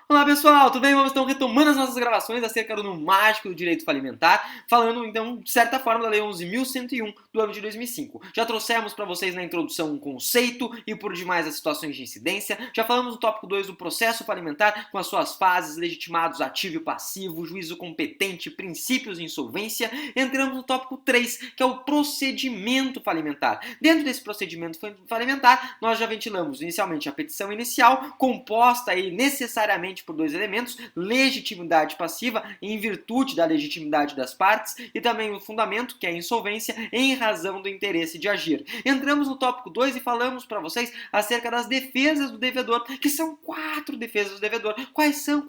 Olá pessoal, tudo bem? Vamos então retomando as nossas gravações acerca do mágico do direito falimentar, falando então, de certa forma, da Lei 11.101 do ano de 2005. Já trouxemos para vocês na introdução um conceito e por demais as situações de incidência. Já falamos no tópico 2 do processo falimentar com as suas fases, legitimados, ativo e passivo, juízo competente, princípios de insolvência. Entramos no tópico 3, que é o procedimento falimentar. Dentro desse procedimento falimentar, nós já ventilamos inicialmente a petição inicial, composta aí necessariamente por dois elementos: legitimidade passiva em virtude da legitimidade das partes e também o fundamento, que é a insolvência, em razão do interesse de agir. Entramos no tópico 2 e falamos para vocês acerca das defesas do devedor, que são 4 defesas do devedor. Quais são?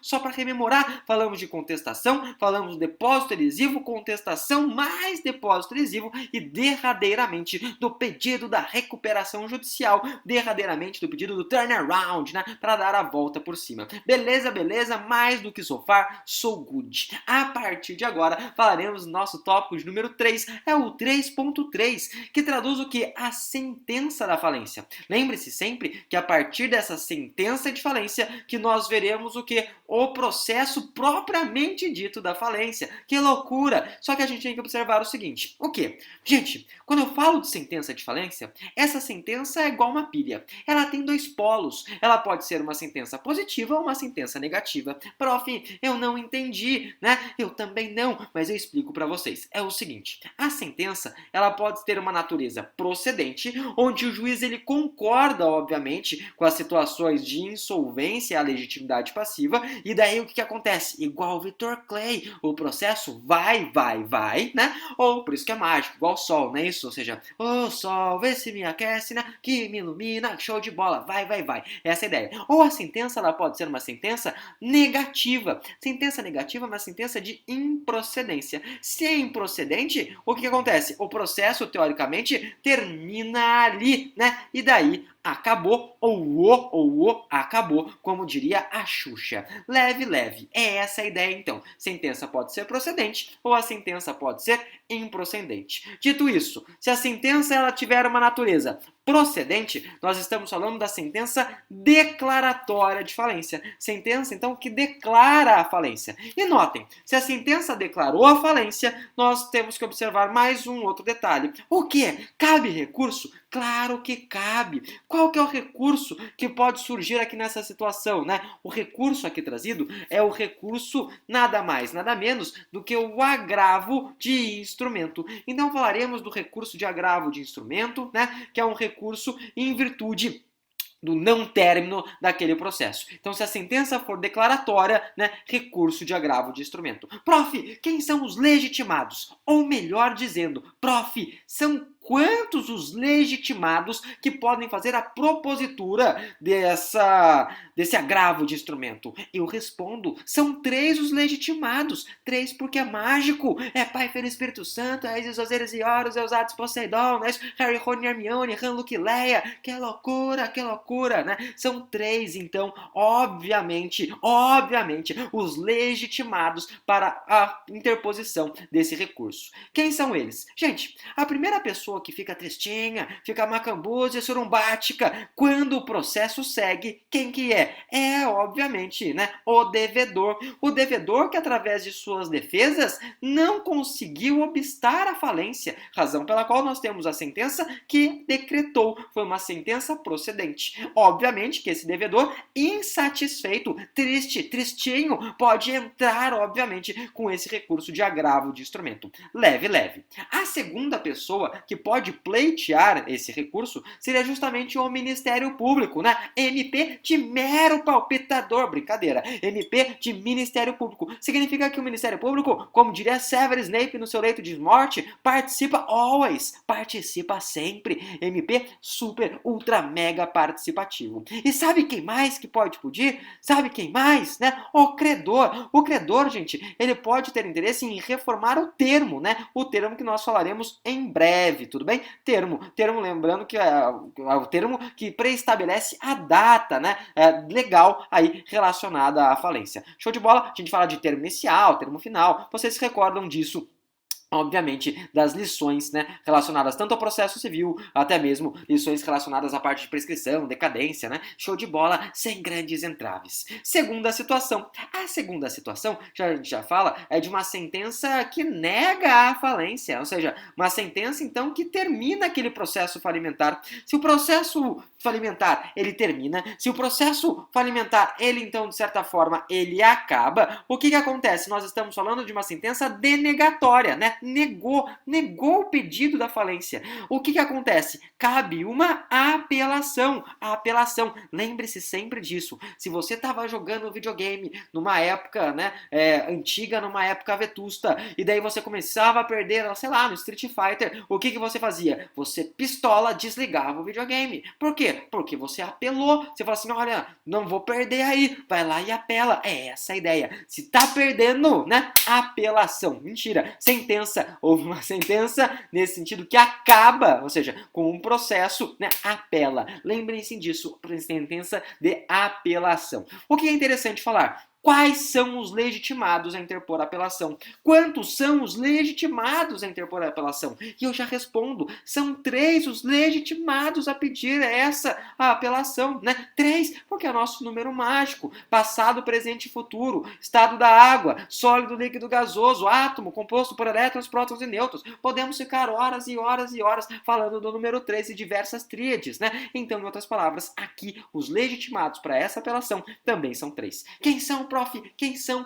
Só para rememorar, falamos de contestação, falamos do depósito adesivo, contestação mais depósito adesivo e derradeiramente do pedido da recuperação judicial, derradeiramente do pedido do turnaround, né, para dar a volta por cima. Beleza, mais do que so far, so good. A partir de agora, falaremos do nosso tópico de número 3, é o 3.3, que traduz o que? A sentença da falência. Lembre-se sempre que a partir dessa sentença de falência que nós veremos o que? O processo propriamente dito da falência. Que loucura! Só que a gente tem que observar o seguinte: o que? Gente, quando eu falo de sentença de falência, essa sentença é igual uma pilha. Ela tem dois polos. Ela pode ser uma sentença positiva ou uma sentença negativa. Prof, eu não entendi, né? Eu também não, mas eu explico para vocês. É o seguinte: a sentença, ela pode ter uma natureza procedente, onde o juiz ele concorda, obviamente, com as situações de insolvência e a legitimidade passiva, e daí o que acontece? Igual o Victor Clay, o processo vai, né? Ou por isso que é mágico, igual o sol, não é isso? Ou seja, o sol, vê se me aquece, né? Que me ilumina, show de bola, vai. Essa é a ideia. Ou a sentença, ela pode ser uma sentença negativa. Sentença negativa é uma sentença de improcedência. Se é improcedente, o que acontece? O processo, teoricamente, termina ali, né? E daí acabou, ou acabou, como diria a Xuxa. Leve. É essa a ideia, então. Sentença pode ser procedente ou a sentença pode ser improcedente. Dito isso, se a sentença ela tiver uma natureza procedente, nós estamos falando da sentença declaratória de falência. Sentença, então, que declara a falência. E notem, se a sentença declarou a falência, nós temos que observar mais um outro detalhe. O que? Cabe recurso? Claro que cabe. Qual que é o recurso que pode surgir aqui nessa situação, né? O recurso aqui trazido é o recurso nada mais, nada menos do que o agravo de instrumento. Então falaremos do recurso de agravo de instrumento, né? Que é um recurso em virtude do não término daquele processo. Então, se a sentença for declaratória, né, recurso de agravo de instrumento. Prof, quem são os legitimados? Ou melhor dizendo, prof, são quantos os legitimados que podem fazer a propositura desse agravo de instrumento? Eu respondo, são 3 os legitimados. 3 porque é mágico. É Pai, Filho e Espírito Santo, Aes, Osiris e Horus, Eusates, Poseidon, né? Harry, Rony, Hermione, Han, Luke, Leia. Que loucura, né? São 3, então, obviamente, os legitimados para a interposição desse recurso. Quem são eles? Gente, a primeira pessoa que fica tristinha, fica macambúzia, surumbática, quando o processo segue, quem que é? É, obviamente, né, o devedor. O devedor que, através de suas defesas, não conseguiu obstar a falência, razão pela qual nós temos a sentença que decretou. Foi uma sentença procedente. Obviamente que esse devedor, insatisfeito, tristinho, pode entrar, obviamente, com esse recurso de agravo de instrumento. Leve. A segunda pessoa que pode pleitear esse recurso seria justamente o Ministério Público, né? MP de mero palpitador, brincadeira. MP de Ministério Público. Significa que o Ministério Público, como diria Severus Snape no seu leito de morte, participa always, participa sempre. MP super, ultra, mega participativo. E sabe quem mais que pode pedir? Sabe quem mais, né? O credor. O credor, gente, ele pode ter interesse em reformar o termo, né? O termo que nós falaremos em breve, tudo bem? Termo, lembrando que é o termo que preestabelece a data, né? Legal aí relacionada à falência. Show de bola? A gente fala de termo inicial, termo final. Vocês se recordam disso obviamente, das lições, né, relacionadas tanto ao processo civil, até mesmo lições relacionadas à parte de prescrição, decadência, né, show de bola, sem grandes entraves. Segunda situação. A segunda situação, a gente já fala, é de uma sentença que nega a falência, ou seja, uma sentença, então, que termina aquele processo falimentar. Se o processo falimentar, ele termina, se o processo falimentar, ele, então, de certa forma, ele acaba, o que acontece? Nós estamos falando de uma sentença denegatória, né? Negou o pedido da falência. O que acontece? Cabe uma apelação. A apelação, lembre-se sempre disso. Se você estava jogando videogame numa época, né, antiga, numa época vetusta, e daí você começava a perder, sei lá, no Street Fighter, o que você fazia? Você pistola, desligava o videogame. Por quê? Porque você apelou. Você fala assim, olha, não vou perder aí. Vai lá e apela. É essa a ideia. Se tá perdendo, né, apelação. Mentira. Sentença. Houve uma sentença nesse sentido que acaba, ou seja, com um processo, né, apela. Lembrem-se disso, sentença de apelação. O que é interessante falar? Quais são os legitimados a interpor a apelação? Quantos são os legitimados a interpor a apelação? E eu já respondo, são 3 os legitimados a pedir a apelação, né? 3, porque é o nosso número mágico, passado, presente e futuro, estado da água, sólido, líquido, gasoso, átomo, composto por elétrons, prótons e nêutrons. Podemos ficar horas e horas e horas falando do número 3 e diversas tríades, né? Então, em outras palavras, aqui os legitimados para essa apelação também são 3. Quem são, prof? Quem são?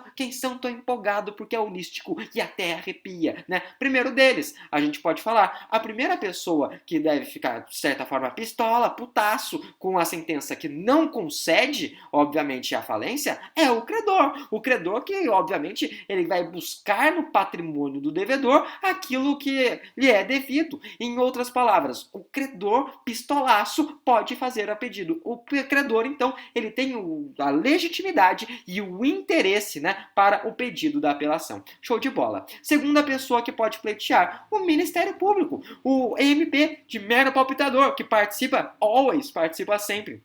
Tô empolgado porque é holístico e até arrepia, né? Primeiro deles, a gente pode falar, a primeira pessoa que deve ficar, de certa forma, pistola, putaço, com a sentença que não concede, obviamente, a falência, é o credor. O credor que, obviamente, ele vai buscar no patrimônio do devedor aquilo que lhe é devido. Em outras palavras, o credor pistolaço pode fazer a pedido. O credor, então, ele tem a legitimidade e o interesse, né, para o pedido da apelação. Show de bola. Segunda pessoa que pode pleitear, o Ministério Público, o MP de mero palpitador, que participa sempre.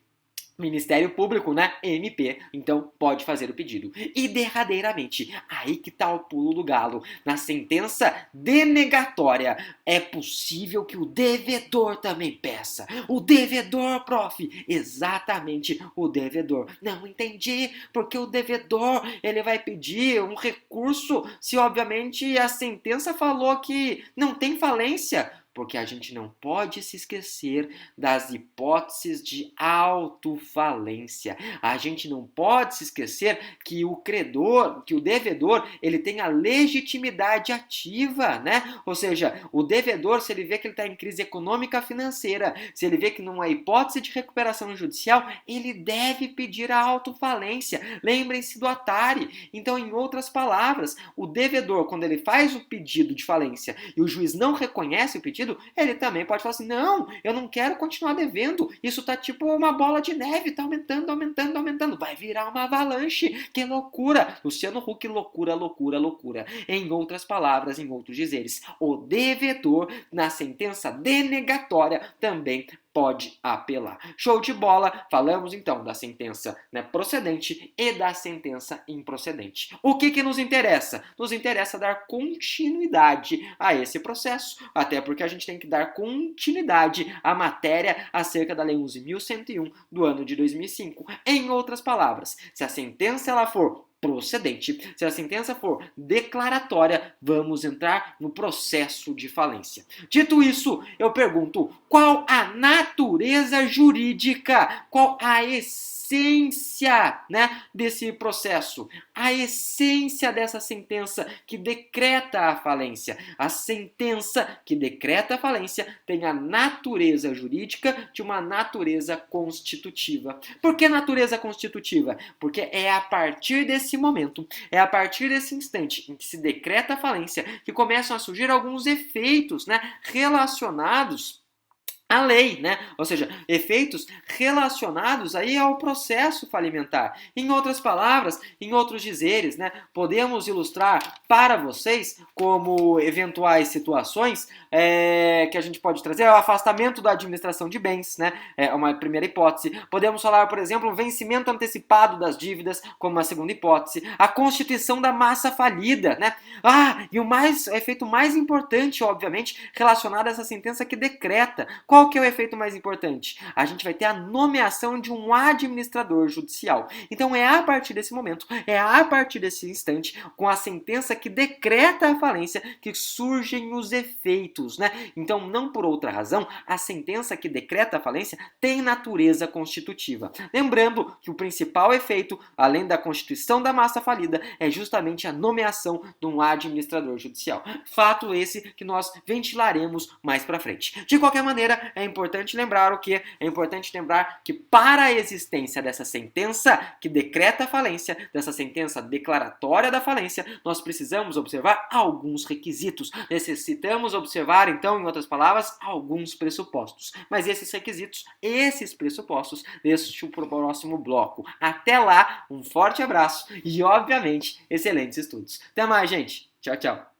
Ministério Público, né? MP, então pode fazer o pedido. E derradeiramente, aí que tá o pulo do galo. Na sentença denegatória, é possível que o devedor também peça. O devedor, prof. Exatamente, o devedor. Não entendi, porque o devedor, ele vai pedir um recurso se, obviamente, a sentença falou que não tem falência. Porque a gente não pode se esquecer das hipóteses de autofalência. A gente não pode se esquecer que o credor, que o devedor, ele tem a legitimidade ativa, né? Ou seja, o devedor, se ele vê que ele está em crise econômica financeira, se ele vê que não há hipótese de recuperação judicial, ele deve pedir a autofalência. Lembrem-se do Atari. Então, em outras palavras, o devedor, quando ele faz o pedido de falência e o juiz não reconhece o pedido, ele também pode falar assim, não, eu não quero continuar devendo, isso tá tipo uma bola de neve, tá aumentando, vai virar uma avalanche, que loucura, Luciano Huck, loucura. Em outras palavras, em outros dizeres, o devedor, na sentença denegatória, também pode apelar. Show de bola! Falamos então da sentença, né, procedente e da sentença improcedente. O que nos interessa? Nos interessa dar continuidade a esse processo, até porque a gente tem que dar continuidade à matéria acerca da Lei 11.101 do ano de 2005. Em outras palavras, se a sentença ela for procedente, se a sentença for declaratória, vamos entrar no processo de falência. Dito isso, eu pergunto, qual a natureza jurídica, qual a essência, né, desse processo, a essência dessa sentença que decreta a falência. A sentença que decreta a falência tem a natureza jurídica de uma natureza constitutiva. Por que natureza constitutiva? Porque é a partir desse momento, é a partir desse instante em que se decreta a falência que começam a surgir alguns efeitos, né, relacionados a lei, né? Ou seja, efeitos relacionados aí ao processo falimentar. Em outras palavras, em outros dizeres, né? Podemos ilustrar para vocês como eventuais situações que a gente pode trazer o afastamento da administração de bens, né? É uma primeira hipótese. Podemos falar, por exemplo, o vencimento antecipado das dívidas, como uma segunda hipótese. A constituição da massa falida, né? E o efeito mais importante, obviamente, relacionado a essa sentença que decreta. Qual que é o efeito mais importante? A gente vai ter a nomeação de um administrador judicial. Então é a partir desse momento, é a partir desse instante, com a sentença que decreta a falência, que surgem os efeitos, né? Então, não por outra razão, a sentença que decreta a falência tem natureza constitutiva. Lembrando que o principal efeito, além da constituição da massa falida, é justamente a nomeação de um administrador judicial. Fato esse que nós ventilaremos mais para frente. De qualquer maneira, é importante lembrar o que? É importante lembrar que para a existência dessa sentença que decreta a falência, dessa sentença declaratória da falência, nós precisamos observar alguns requisitos. Necessitamos observar, então, em outras palavras, alguns pressupostos. Mas esses requisitos, esses pressupostos, deixo para o próximo bloco. Até lá, um forte abraço e, obviamente, excelentes estudos. Até mais, gente. Tchau, tchau.